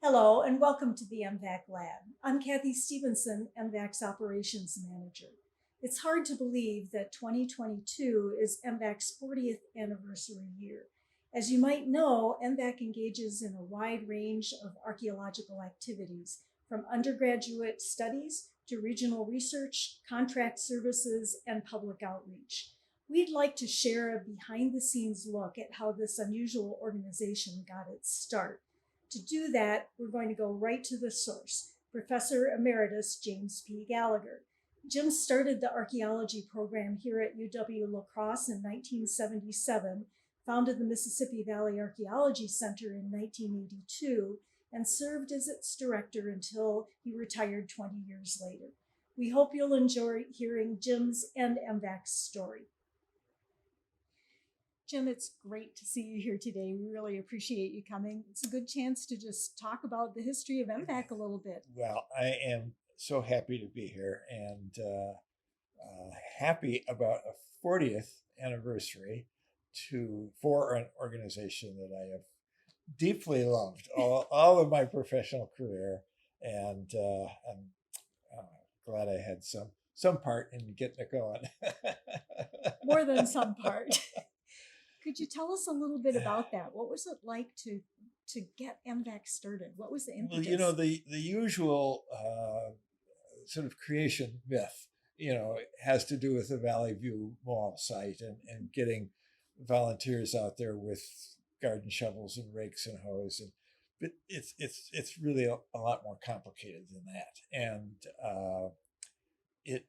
Hello and welcome to the MVAC Lab. I'm Kathy Stevenson, MVAC's Operations Manager. It's hard to believe that 2022 is MVAC's 40th anniversary year. As you might know, MVAC engages in a wide range of archaeological activities, from undergraduate studies to regional research, contract services, and public outreach. We'd like to share a behind-the-scenes look at how this unusual organization got its start. To do that, we're going to go right to the source, Professor Emeritus James P. Gallagher. Jim started the archaeology program here at UW-La Crosse in 1977, founded the Mississippi Valley Archaeology Center in 1982, and served as its director until he retired 20 years later. We hope you'll enjoy hearing Jim's and MVAC's story. Jim, it's great to see you here today. We really appreciate you coming. It's a good chance to just talk about the history of MVAC a little bit. Well, I am so happy to be here and happy about a 40th anniversary for an organization that I have deeply loved all of my professional career, and I'm glad I had some part in getting it going. More than some part. Could you tell us a little bit about that? What was it like to get MVAC started? What was the impetus? Well, the usual sort of creation myth, has to do with the Valley View Mall site and getting volunteers out there with garden shovels and rakes and hoes, but it's really a lot more complicated than that. And it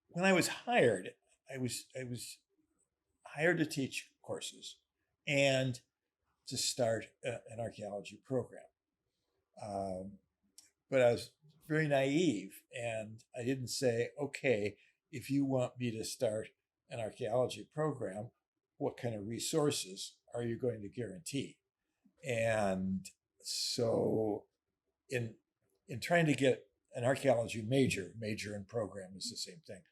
when I was hired, I was hired to teach courses and to start an archaeology program. But I was very naive, and I didn't say, okay, if you want me to start an archaeology program, what kind of resources are you going to guarantee? And so in trying to get an archaeology major and program is the same thing,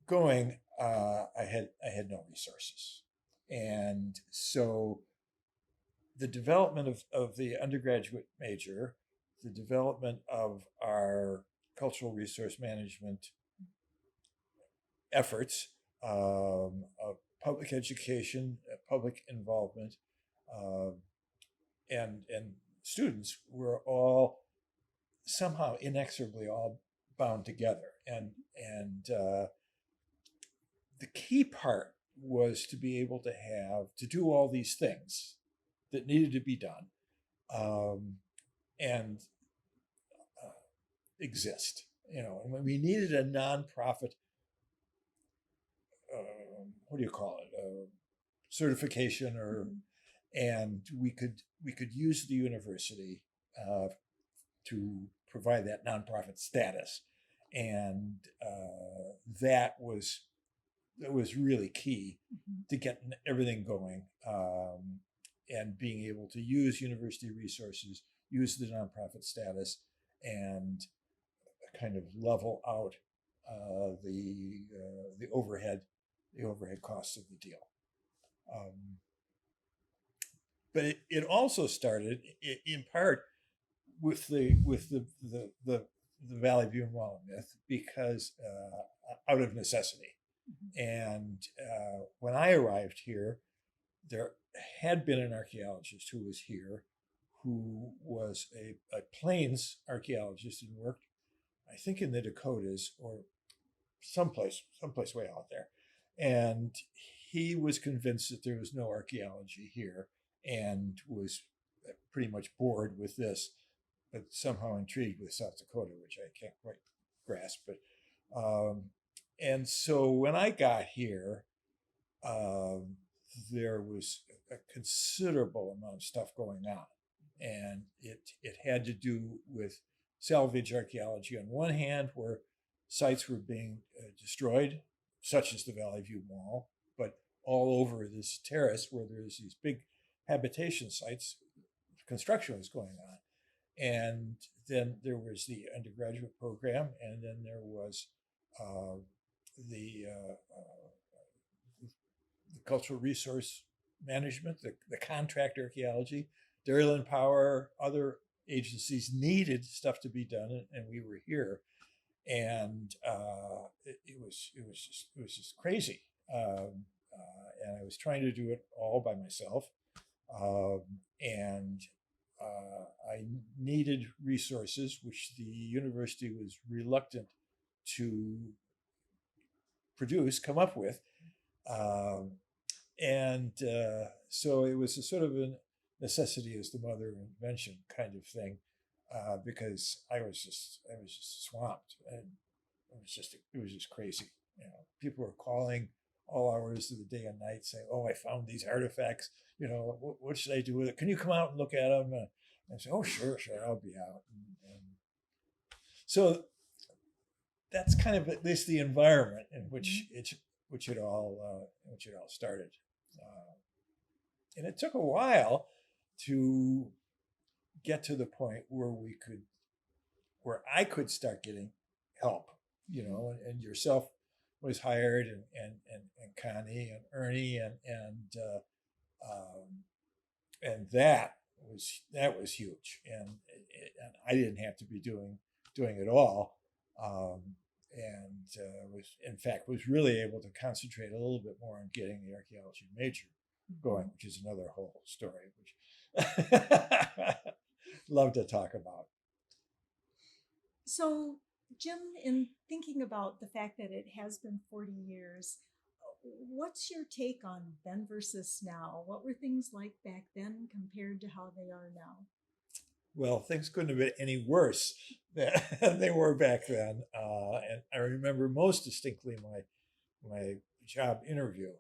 going, I had no resources. And so the development of the undergraduate major, the development of our cultural resource management efforts, of public education, public involvement, and students were all somehow inexorably all bound together. And the key part was to be able to do all these things that needed to be done, and exist. And when we needed a nonprofit, what do you call it, certification, and we could use the university to provide that nonprofit status, and that was really key to getting everything going, and being able to use university resources, use the nonprofit status, and kind of level out the overhead costs of the deal. But it also started in part with the Valley View Mall myth, because out of necessity. And when I arrived here, there had been an archaeologist who was here, who was a plains archaeologist and worked, I think, in the Dakotas or someplace way out there. And he was convinced that there was no archaeology here and was pretty much bored with this, but somehow intrigued with South Dakota, which I can't quite grasp. But and so when I got here, there was a considerable amount of stuff going on, and it had to do with salvage archaeology on one hand, where sites were being destroyed, such as the Valley View Mall, but all over this terrace where there's these big habitation sites, construction was going on. And then there was the undergraduate program, and then there was the cultural resource management, the contract archaeology Dairyland Power, other agencies needed stuff to be done, and we were here, and it was just crazy. And I was trying to do it all by myself, and I needed resources, which the university was reluctant to come up with. So it was a sort of a necessity is the mother of invention kind of thing, because I was just swamped, and it was just crazy. You know, people were calling all hours of the day and night saying, "Oh, I found these artifacts. You know, what should I do with it? Can you come out and look at them?" And I said, "Oh, sure, I'll be out." And so that's kind of at least the environment in which it all started. And it took a while to get to the point where I could start getting help, you know, and yourself was hired, and Connie and Ernie, and that was huge, and I didn't have to be doing it all, was really able to concentrate a little bit more on getting the archaeology major going, which is another whole story, which love to talk about. So, Jim, in thinking about the fact that it has been 40 years, what's your take on then versus now? What were things like back then compared to how they are now? Well, things couldn't have been any worse than they were back then. And I remember most distinctly my job interview.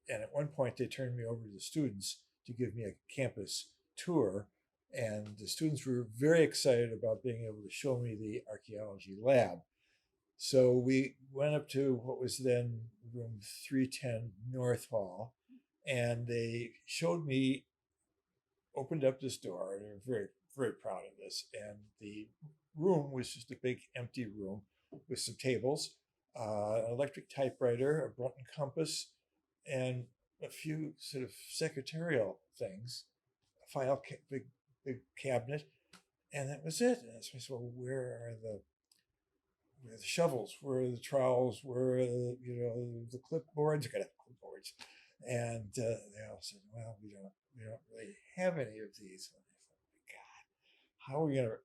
And at one point, they turned me over to the students to give me a campus tour. And the students were very excited about being able to show me the archaeology lab. So we went up to what was then room 310 North Hall, and they showed me, opened up this door, and they were very, very proud of this. And the room was just a big empty room with some tables, an electric typewriter, a Brunton compass, and a few sort of secretarial things, a big cabinet, and that was it. And I said, "Well, where are the shovels? Where are the trowels? Where are the clipboards? You got to have clipboards." And they all said, "Well, we don't really have any of these." And I thought, "My God, how are we going to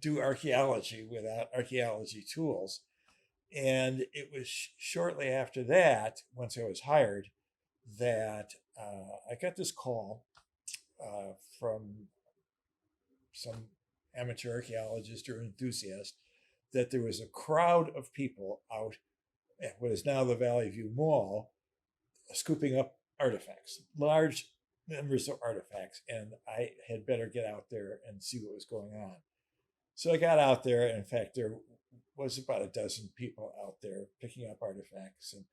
do archaeology without archaeology tools?" And it was shortly after that, once I was hired, that I got this call from some amateur archaeologist or enthusiast that there was a crowd of people out at what is now the Valley View Mall scooping up artifacts, large numbers of artifacts, and I had better get out there and see what was going on. So I got out there, and in fact, there was about a dozen people out there picking up artifacts. And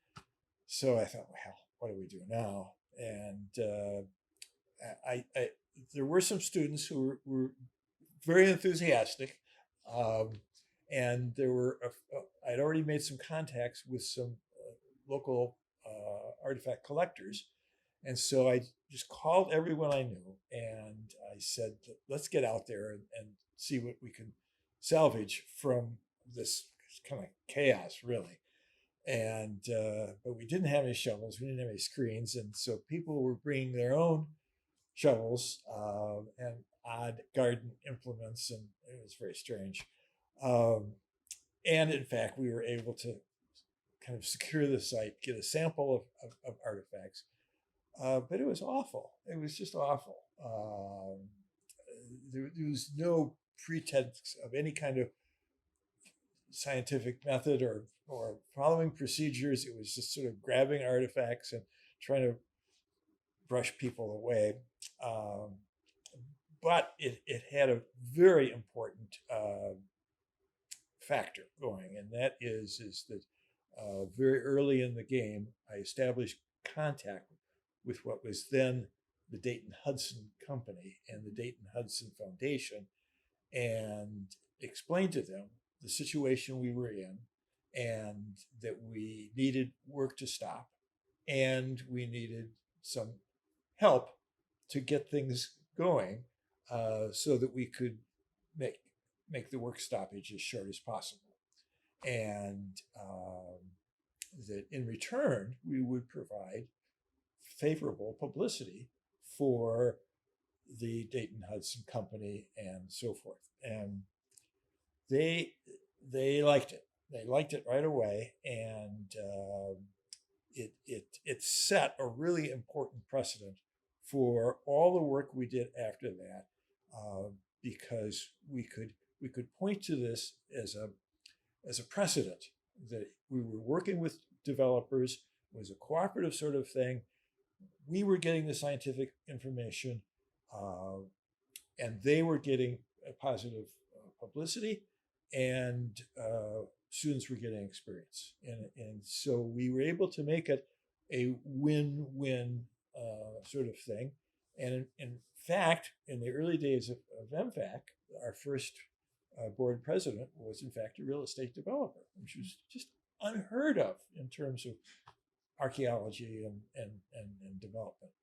so I thought, well, what do we do now? And there were some students who were very enthusiastic, and there were I'd already made some contacts with some local artifact collectors, and so I just called everyone I knew, and I said, let's get out there and see what we can salvage from this kind of chaos, really. And but we didn't have any shovels, we didn't have any screens, and so people were bringing their own shovels and odd garden implements, and it was very strange. And in fact, we were able to kind of secure the site, get a sample of artifacts, but it was awful. It was just awful. There was no pretense of any kind of scientific method or following procedures. It was just sort of grabbing artifacts and trying to brush people away. But it had a very important factor going, and that is that very early in the game, I established contact with what was then the Dayton-Hudson Company and the Dayton-Hudson Foundation, and explained to them the situation we were in, and that we needed work to stop, and we needed some help to get things going so that we could make the work stoppage as short as possible. And that in return, we would provide favorable publicity for the Dayton Hudson Company and so forth. And they liked it. They liked it right away, and it set a really important precedent for all the work we did after that, because we could point to this as a precedent that we were working with developers. It was a cooperative sort of thing. We were getting the scientific information, and they were getting a positive publicity, and students were getting experience. And so we were able to make it a win-win sort of thing. And in fact, in the early days of MVAC, our first board president was in fact a real estate developer, which was just unheard of in terms of archaeology and development.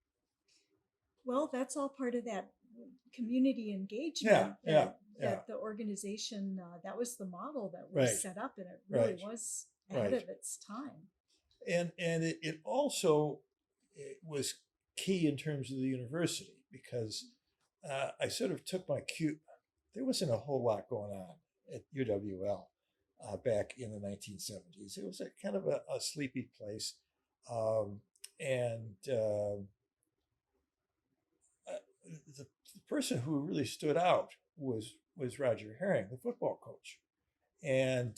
Well, that's all part of that community engagement that the organization, that was the model that was set up, and it really was ahead of its time. And it also was key in terms of the university, because I sort of took my cue. There wasn't a whole lot going on at UWL back in the 1970s. It was a kind of a sleepy place. The person who really stood out was Roger Herring, the football coach. And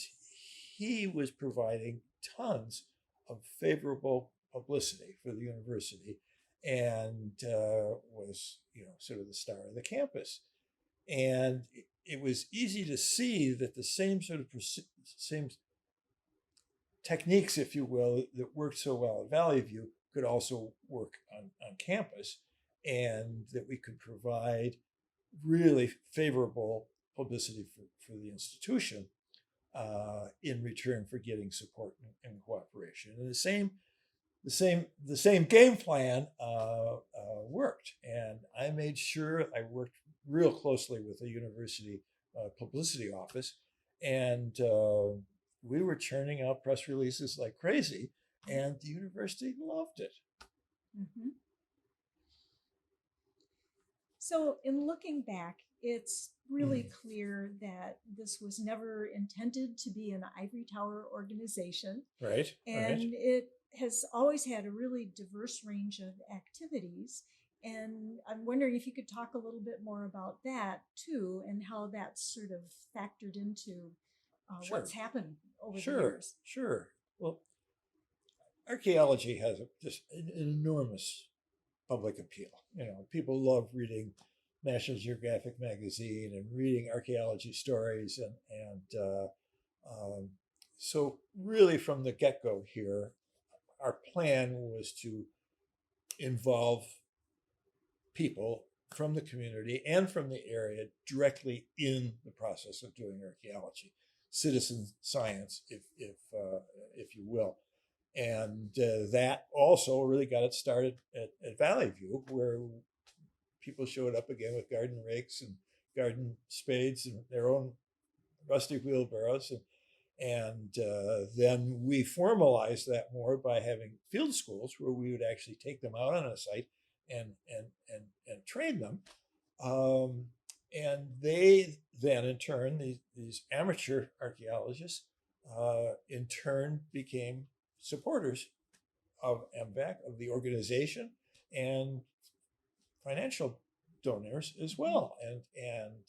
he was providing tons of favorable publicity for the university, and was, sort of the star of the campus. And it was easy to see that the same same techniques, if you will, that worked so well at Valley View could also work on campus, and that we could provide really favorable publicity for the institution in return for getting support and cooperation. And the same game plan worked. And I made sure I worked real closely with the university publicity office, and we were churning out press releases like crazy, and the university loved it. Mm-hmm. So in looking back, it's really clear that this was never intended to be an ivory tower organization. Right. And it has always had a really diverse range of activities. And I'm wondering if you could talk a little bit more about that too, and how that's sort of factored into what's happened over the years. Sure. Well, archaeology has just an enormous public appeal. People love reading National Geographic magazine and reading archaeology stories, and so really from the get-go here, our plan was to involve people from the community and from the area directly in the process of doing archaeology, citizen science, if you will. And that also really got it started at Valley View, where people showed up again with garden rakes and garden spades and their own rusty wheelbarrows. And then we formalized that more by having field schools where we would actually take them out on a site and train them. And they then, in turn, these amateur archaeologists, in turn became supporters of MVAC, of the organization, and financial donors as well. And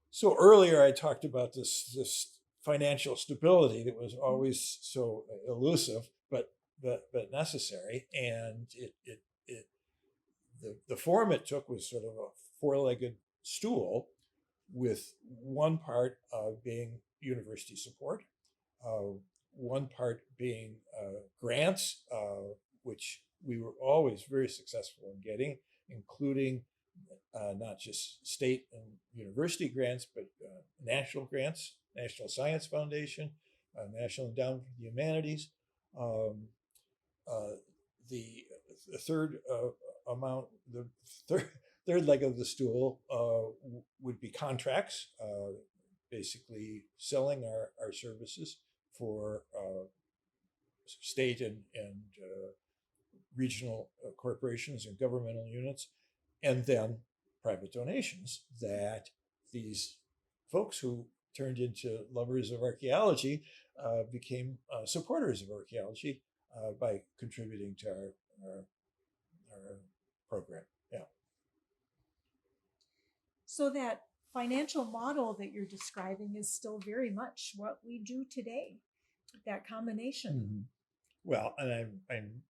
so earlier I talked about this financial stability that was always so elusive, but necessary. And the form it took was sort of a four-legged stool, with one part being university support, one part being grants, which we were always very successful in getting, including not just state and university grants, but national grants, National Science Foundation, National Endowment for the Humanities. The third amount, the third leg of the stool would be contracts, basically selling our services for state and regional corporations and governmental units, and then private donations that these folks who turned into lovers of archaeology became supporters of archaeology by contributing to our program. Yeah. So that financial model that you're describing is still very much what we do today, that combination. Mm-hmm. Well, and I'm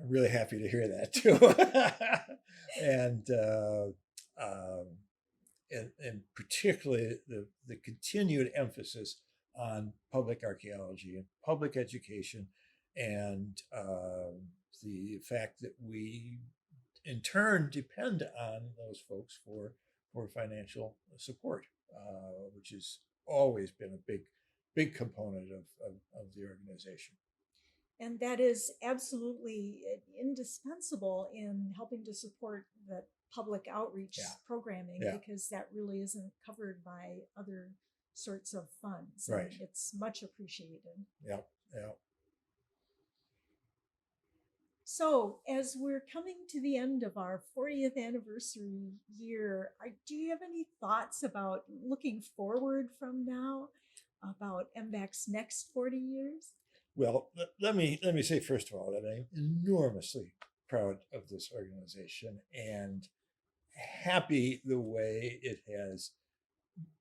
really happy to hear that too. and particularly the continued emphasis on public archaeology and public education, and the fact that we in turn depend on those folks for financial support, which has always been a big component of the organization. And that is absolutely indispensable in helping to support the public outreach programming, because that really isn't covered by other sorts of funds. Right. And it's much appreciated. Yeah. So as we're coming to the end of our 40th anniversary year, do you have any thoughts about looking forward from now, about MVAC's next 40 years? Well, let me say first of all that I'm enormously proud of this organization and happy the way it has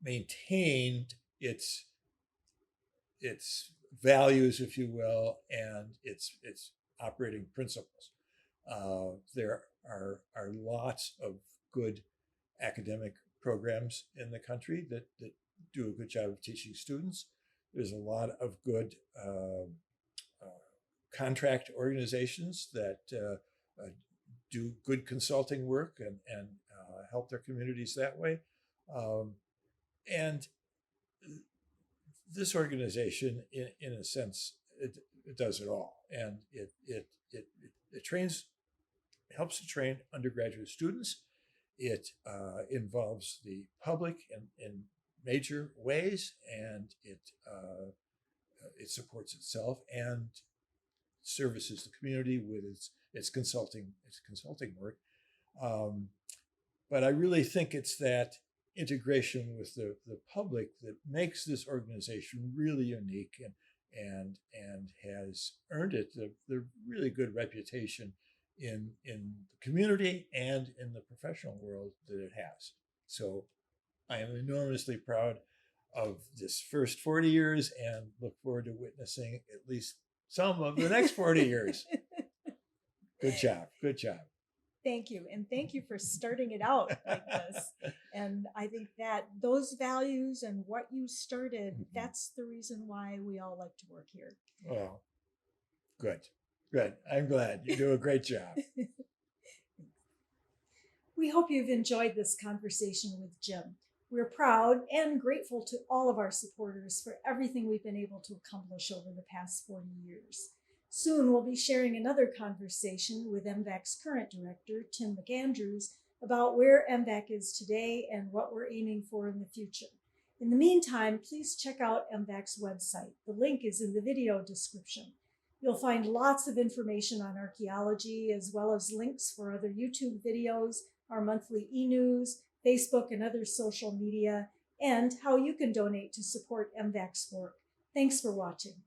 maintained its values, if you will, and its operating principles. There are lots of good academic programs in the country that do a good job of teaching students. There's a lot of good contract organizations that do good consulting work and help their communities that way. And this organization, in a sense, it does it all, and it helps to train undergraduate students. It involves the public in major ways, and it supports itself and services the community with its consulting work. But I really think it's that integration with the public that makes this organization really unique and has earned it the really good reputation in the community and in the professional world that it has. So I am enormously proud of this first 40 years and look forward to witnessing at least some of the next 40 years. Good job. Thank you. And thank you for starting it out like this. And I think that those values and what you started, that's the reason why we all like to work here. Well, good. I'm glad. You do a great job. We hope you've enjoyed this conversation with Jim. We're proud and grateful to all of our supporters for everything we've been able to accomplish over the past 40 years. Soon we'll be sharing another conversation with MVAC's current director, Tim McAndrews, about where MVAC is today and what we're aiming for in the future. In the meantime, please check out MVAC's website. The link is in the video description. You'll find lots of information on archaeology, as well as links for other YouTube videos, our monthly e-news, Facebook and other social media, and how you can donate to support MVAC's work. Thanks for watching.